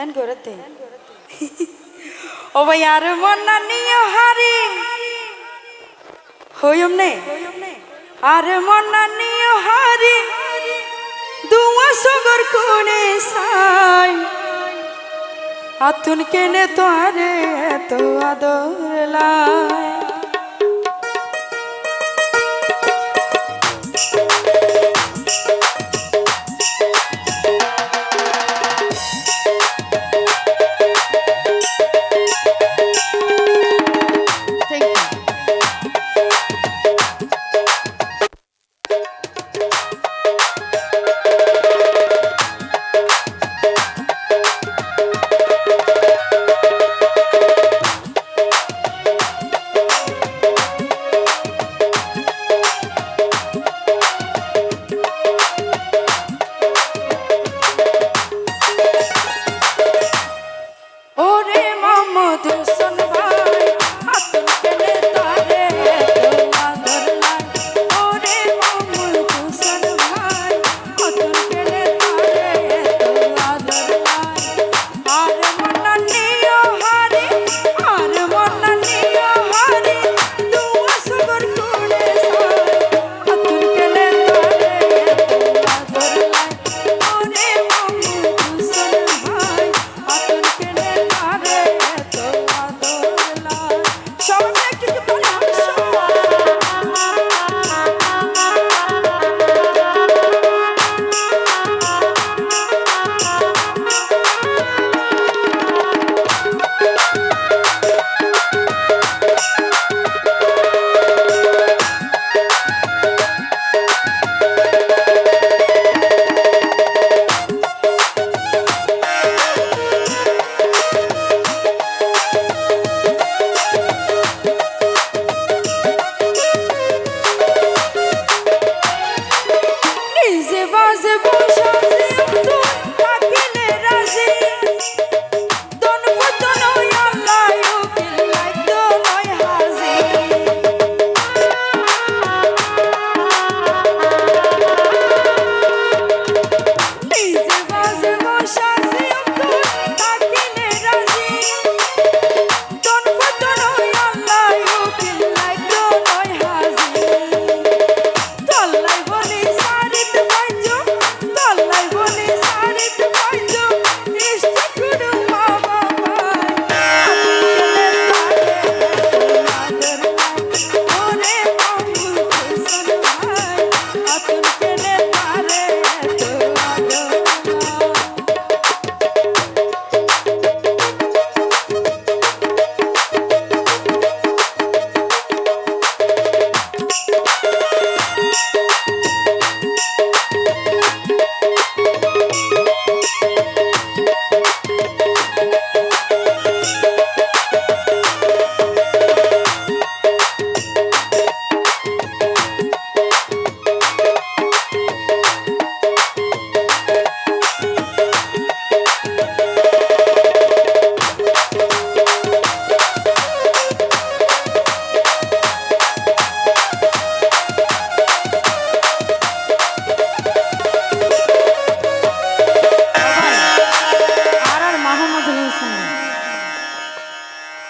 N করতে ও ভাই আর মন্না নিও হারি হইম নে আর মন্না নিও হারি দুয়া সগর কোনে সাই আতুন কেনে তোরে তো আদর লাই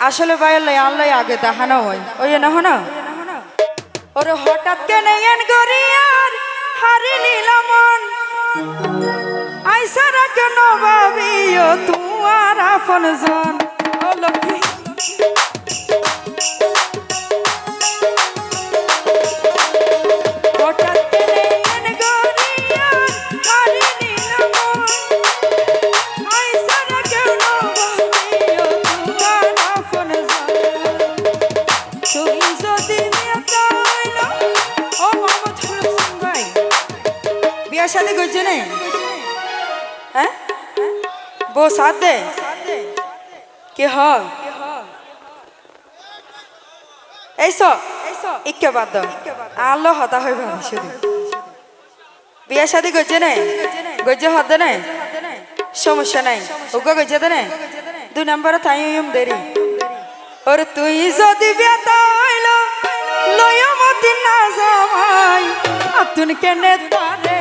আসলে ভাই আল্লাহ আগে দেখানো হয় ওই না হো না ওরে হঠাৎ কেন এন গরিয়ার হারি নীলমন আইসারা কেন ভাবিও তোমার আপন জন ও লক্ষ্মী शादी করছে না হ্যাঁ বউ সাথ দে কি হ এইসো ইকে বাদ দাও আল্লাহ হতা হইবে শুধু বিয়া শাদি করছে না গজ্জে হদ না সমস্যা নাই ওকে গজ্জে দে না 2 নম্বরে তাই দেরি ওর তুই যদি বিয়া হইলো লয় মতি না যাওয়াই আতুন কেনে তারে